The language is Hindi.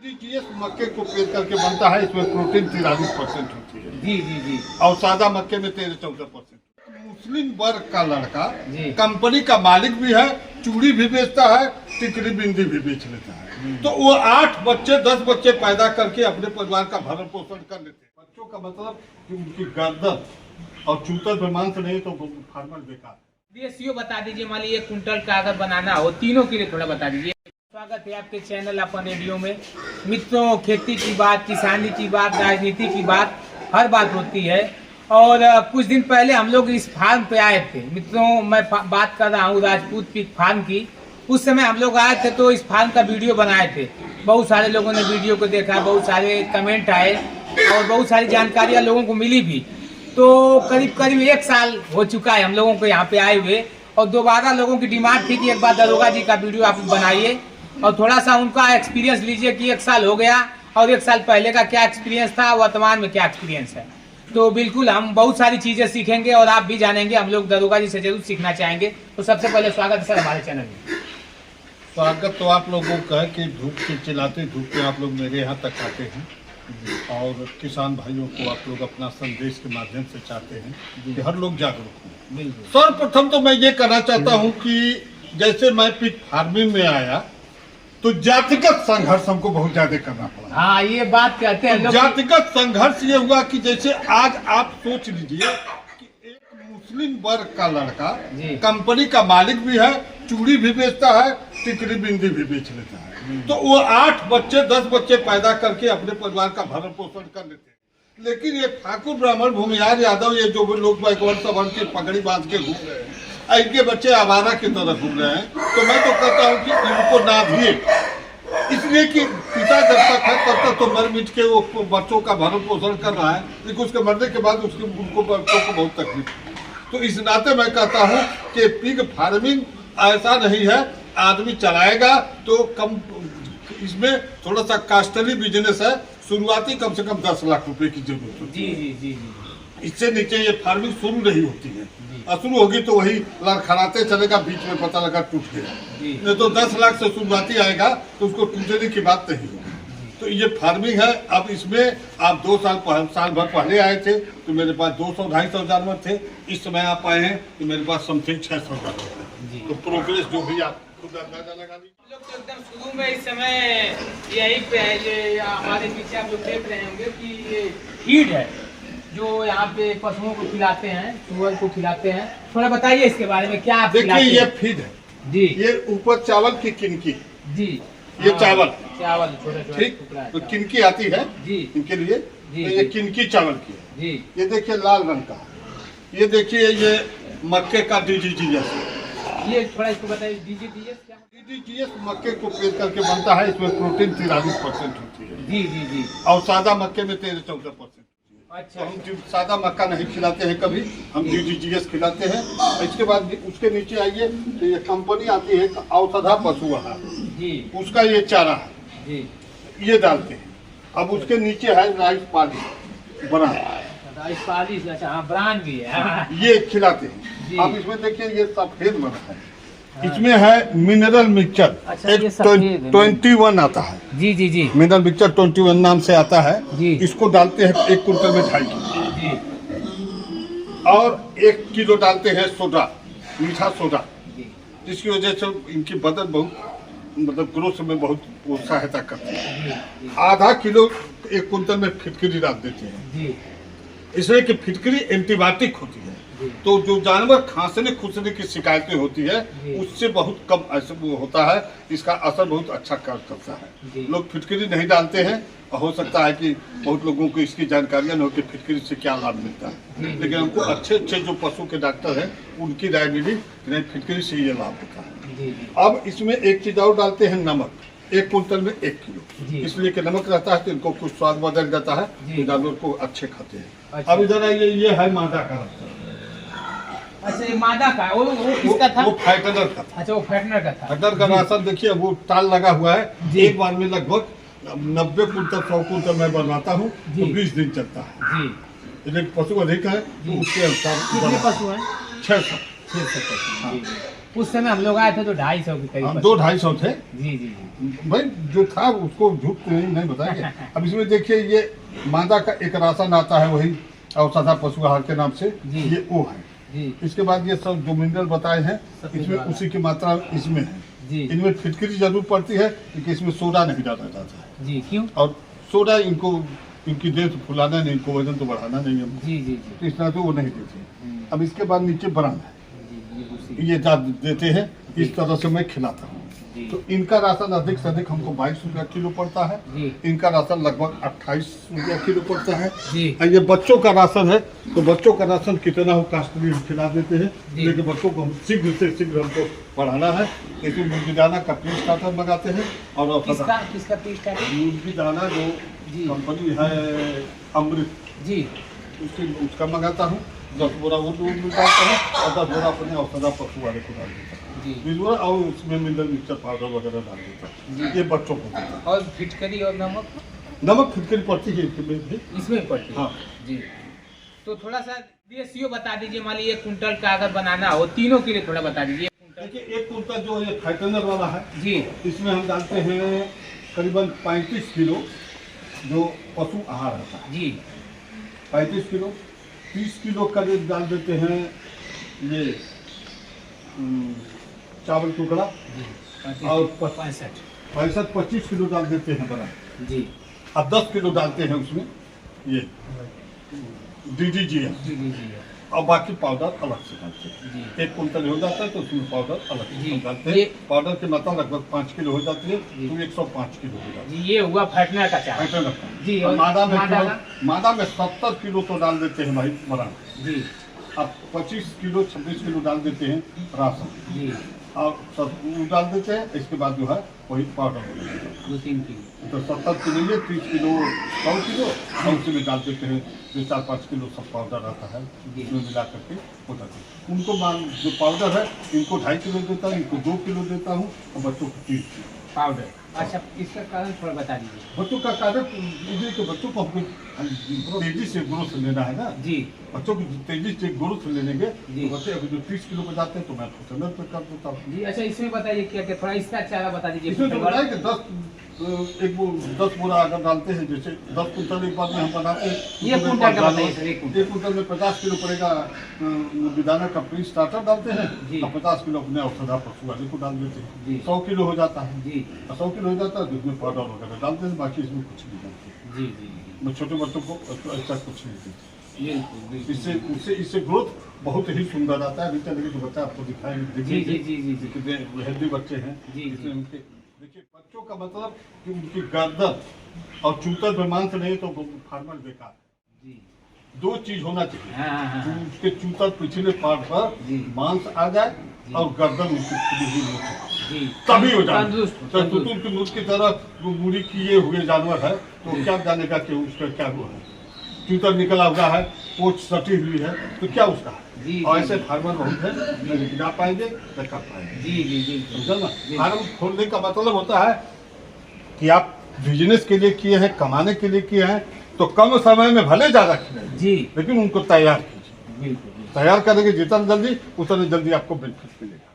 DDGS मक्के को पेड़ करके बनता है। इसमें प्रोटीन 43% होती है। जी जी जी। और सादा मक्के में 13-14%। मुस्लिम वर्ग का लड़का कंपनी का मालिक भी है, चूड़ी भी बेचता है, टिकरी बिंदी भी बेच लेता है। तो वो 8 बच्चे 10 बच्चे पैदा करके अपने परिवार का भरण पोषण कर लेते हैं। बच्चों का मतलब कि उनकी गर्दन और चूतर पे मांस नहीं तो फार्मर बेकार। रेशियो बता दीजिए, मान लीजिए 1 कुंटल का अगर बनाना हो, तीनों के लिए थोड़ा बता दीजिए। स्वागत है आपके चैनल अपन रेडियो में। मित्रों, खेती की बात, किसानी की बात, राजनीति की बात, हर बात होती है। और कुछ दिन पहले हम लोग इस फार्म पे आए थे। मित्रों, मैं बात कर रहा हूँ राजपूत पिग फार्म की। उस समय हम लोग आए थे तो इस फार्म का वीडियो बनाए थे। बहुत सारे लोगों ने वीडियो को देखा, बहुत सारे कमेंट आए और बहुत सारी जानकारियाँ लोगों को मिली भी। तो करीब करीब 1 साल हो चुका है हम लोगों को यहाँ पे आए हुए। और दोबारा लोगों की डिमांड थी कि एक बार दरोगा जी का वीडियो आप बनाइए और थोड़ा सा उनका एक्सपीरियंस लीजिए कि 1 साल हो गया और 1 साल पहले का क्या एक्सपीरियंस था, वर्तमान में क्या एक्सपीरियंस है। तो बिल्कुल हम बहुत सारी चीजें सीखेंगे और आप भी जानेंगे। हम लोग दरोगा जी से जरूर सीखना चाहेंगे। तो सबसे पहले स्वागत है सर हमारे चैनल में। स्वागत तो आप लोगों का है कि धूप से चिल्लाते धूप में आप लोग मेरे यहाँ तक आते हैं और किसान भाइयों को आप लोग अपना संदेश के माध्यम से चाहते हैं कि हर लोग जागरूक हों। सर्वप्रथम तो मैं ये कहना चाहता हूँ कि जैसे मैं पिग फार्मिंग में आया तो जातिगत संघर्ष हमको बहुत ज्यादा करना पड़ा। हाँ, ये बात कहते हैं लोग। जातिगत संघर्ष ये हुआ कि जैसे आज आप सोच लीजिए कि एक मुस्लिम वर्ग का लड़का कंपनी का मालिक भी है, चूड़ी भी बेचता है, टिकरी बिंदी भी बेच लेता है। तो वो 8 बच्चे 10 बच्चे पैदा करके अपने परिवार का भरण पोषण कर लेते हैं। लेकिन ये ठाकुर ब्राह्मण भूमिहार यादव, ये जो लोग बैकवर्ड सवर्ण की पगड़ी बांध के घूम रहे हैं, इनके बच्चे आवारा की तरह घूम रहे हैं। तो मैं तो कहता हूँ कि इनको ना दिए, इसलिए कि पिता जब तक है तब तक तो मर मिट के वो बच्चों का भरण पोषण कर रहा है, लेकिन उसके मरने के बाद उनको बच्चों को बहुत तकलीफ है। तो इस नाते मैं कहता हूँ कि पिग फार्मिंग ऐसा नहीं है, आदमी चलाएगा तो कम, इसमें थोड़ा सा कास्टली बिजनेस है। शुरुआती कम से कम 10 लाख रुपए की जरूरत होती है। जी। इससे नीचे ये फार्मिंग शुरू नहीं होती है। और शुरू होगी तो वही लड़खड़ाते चलेगा, बीच में पता लगा टूट गया। नहीं तो 10 लाख से शुरुआती आएगा तो उसको टूटने की बात नहीं होगी। तो ये फार्मिंग है। अब इसमें आप 2 साल भर पहले आए थे तो मेरे पास 200-250 जानवर थे। इस समय आप आए हैं तो मेरे पास समथिंग 600 जानवर है। तो प्रोग्रेस जो भी आप खुद अंदाजा लगा लीजिए। लोग तो एकदम शुरू में इस समय यही पे है, ये हमारे पीछे आप लोग देख रहे होंगे कि ये फीड है जो यहाँ पे पशुओं को खिलाते हैं, सुअर को खिलाते हैं। थोड़ा बताइए इसके बारे में, क्या आप देखिए ये फीड है जी। ये ऊपर चावल की किनकी जी, ये चावल छोटे ठीक, तो किनकी आती है जी इनके लिए जी, तो ये किनकी चावल की है जी। ये देखिए लाल रंग का, ये देखिए ये मक्के का DDGS। ये थोड़ा इसको बताइए, DDGS मक्के को पेड़ करके बनता है। इसमें प्रोटीन 43% होती है जी। और सादा मक्के में 13-14%। अच्छा, तो हम सादा मक्का नहीं खिलाते हैं कभी, हम DDGS खिलाते हैं। इसके बाद उसके नीचे आइए तो ये कंपनी आती है औषधा पशु आहार जी, उसका ये चारा है जी, ये डालते हैं। अब उसके नीचे है rice polish brand. Rice polish, अच्छा हाँ, ब्रांड भी है। ये खिलाते हैं। अब इसमें देखिए ये सफेद बना है, इसमें है मिनरल मिक्सचर। अच्छा, 21 आता है जी। मिनरल मिक्सचर 21 नाम से आता है जी। इसको डालते हैं 1 कुंटल में 2.5 किलो जी। और 1 किलो डालते हैं सोडा, मीठा सोडा, जिसकी वजह से इनकी बदन बहुत मतलब ग्रोथ में बहुत सहायता करती है। आधा किलो 1 कुंटल में फिटकरी डाल देते हैं, इसलिए कि फिटकरी एंटीबायोटिक होती है। तो जो जानवर खांसने खुसने की शिकायतें होती है उससे बहुत कम असर होता है, इसका असर बहुत अच्छा करता है। लोग फिटकरी नहीं डालते हैं और हो सकता है कि बहुत लोगों को इसकी जानकारियां न हो कि फिटकरी से क्या लाभ मिलता है। लेकिन हमको अच्छे जो पशु के डॉक्टर हैं उनकी राय मिली कि नहीं, फिटकरी से ये लाभ होता है। अब इसमें एक चीज और डालते हैं, नमक। 1 कुंटल में 1 किलो, इसलिए कि नमक रहता है तो इनको कुछ स्वाद बदल जाता है, तो जानवर को अच्छे खाते हैं। अब इधर ये है मादा का। अच्छा, ये मादा का वो किसका था? वो फैटनर का था। अच्छा, वो फैटनर का था। फैटनर का राशन देखिए, वो टाल लगा हुआ है। एक बार में लगभग 90 कुंटल 100 कुंटल मैं बनवाता हूँ तो 20 दिन चलता है जी। यदि पशु अधिक है तो उसके अनुसार। कितने पशु हैं? 600। उस समय हम लोग आए थे तो 250 के करीब। हम 200-250 थे जी जी जी। भाई, जो था उसको झूठ नहीं बताएंगे। अब इसमें देखिए, ये मादा का एक राशन आता है, वही औषधा पशु आहार के नाम से, ये वो है जी। इसके बाद ये सब जो मिनरल बताए हैं, इसमें उसी की मात्रा इसमें है जी। इनमें फिटकरी जरूर पड़ती है, क्योंकि इसमें सोडा नहीं डाला जाता है जी। क्यों? और सोडा इनको, इनकी देह तो फुलाना नहीं, इनको वजन तो बढ़ाना नहीं है। जी जी जी। तो इस तरह से वो नहीं देते। अब इसके बाद नीचे बरान है, जी, ये देते हैं। इस तरह से मैं खिलाता हूँ। तो इनका राशन अधिक से अधिक हमको 22 रुपया किलो पड़ता है। इनका राशन लगभग 28 रुपया किलो पड़ता है। और ये बच्चों का राशन है, तो बच्चों का राशन कितना हो कास्टली हम खिला देते हैं, लेकिन बच्चों को हम शीघ्र से शीघ्र हमको बढ़ाना है। इसमें मुर्गी दाना का प्री स्टार्टर मंगाते हैं। और किसका प्री स्टार्टर? मुर्गी दाना जो कंपनी है अमृत जी, उसका मंगाता हूँ। 10 बोरा वो दूध निकालता है और 10 बोरा अपने औषधा पशु वाले को डाल देता है। 20 बोरा और उसमें मिनरल मिक्सचर पाउडर वगैरह डाल देता है। ये बच्चों को देता है। और फिटकरी और नमक फिटकरी पड़ती है इसमें पड़ती है। हाँ जी। तो थोड़ा सा रेशियो बता दीजिए, मान लीजिए 1 कुंटल का अगर बनाना हो, तीनों के लिए थोड़ा बता दीजिए। देखिए, 1 कुंटल जो ये फाइटनर वाला है जी, इसमें हम डालते हैं करीबन 35 किलो जो पशु आहार रहता है जी। 35 किलो 30 किलो करीब डाल देते हैं ये चावल टुकड़ा, और 65 किलो डाल देते हैं बड़ा जी। अब 10 किलो डालते हैं उसमें ये DDGF, और बाकी पाउडर अलग से डालते हैं। 1 कुंटल हो जाता है तो उसमें पाउडर अलग से डालते हैं। पाउडर की मात्रा लगभग 5 किलो हो जाती है, तो 105 किलो हो जाती है। ये हुआ फाइटनर का चावल जी। और मादा में 70 किलो तो डाल देते हैं भाई बड़ा जी। अब 25 किलो 26 किलो डाल देते हैं राशन जी, और सब डाल देते हैं। इसके बाद जो है वही पाउडर हो जाता है 2-3 किलो। तो 70 किलो ये 30 किलो 100 किलो और उसी में डाल देते हैं। 4-5 किलो सब पाउडर आता है, इसमें मिला करके हो जाता है। उनको जो पाउडर है इनको 2.5 किलो देता हूँ, इनको 2 किलो देता हूँ, और बच्चों को 3 किलो पाउडर। अच्छा, इसका कारण थोड़ा बता दीजिए। बच्चों का कारण ये कि बच्चों को हमको तेजी से ग्रोथ लेना है ना जी। बच्चों की तेजी से ग्रोथ लेने के तो बच्चे अभी जो 30 किलो पे जाते हैं तो मैं फसलर पे कर देता हूँ जी। अच्छा, इसमें बताइए क्या क्या, थोड़ा इसका चारा बता दीजिए। इसमें तो बताया कि 10 बोरा अगर डालते हैं, जैसे 10 कुंटल एक बार में हम बनाते हैं। ये कुंटल का बताइए सर। 1 कुंटल में 50 किलो पड़ेगा दाना का प्री स्टार्टर डालते हैं, और 50 किलो अपने औषधा पशु वाले को डाल देते हैं। 100 किलो हो जाता है जी। 100 किलो हो जाता है तो उसमें पाउडर वगैरह डालते हैं, बाकी इसमें कुछ नहीं डालते जी जी। मैं छोटे बच्चों को ऐसा कुछ नहीं देते। इससे ग्रोथ बहुत ही सुंदर आता है। अभी तो बच्चा आपको दिखाएंगे जी जी जी जी कितने हेल्दी बच्चे हैं जी। उनके देखिए, बच्चों का मतलब कि उनकी गर्दन और चूतर पे मांस नहीं तो फार्मर बेकार जी। 2 चीज होना चाहिए, उसके चूतर पिछले पार्ट पर मांस आ जाए और गर्दन उसकी खुली हुई हो, तभी हो जाए। तुतुल की मुझ की तरह बूढ़ी किए हुए जानवर है तो क्या जानेगा कि उसका क्या हुआ है। चूतर निकला हुआ है, पोछ सटी हुई है, तो क्या उसका है। और ऐसे फार्मर बहुत है, नहीं गिरा पाएंगे न कर पाएंगे जी जी जी। समझा ना। फार्म खोलने का मतलब होता है कि आप बिजनेस के लिए किए हैं, कमाने के लिए किए हैं, तो कम समय में भले ज्यादा खिलाए जी, लेकिन उनको तैयार कीजिए। तैयार करेंगे जितना जल्दी उतना जल्दी आपको बेनिफिट मिलेगा।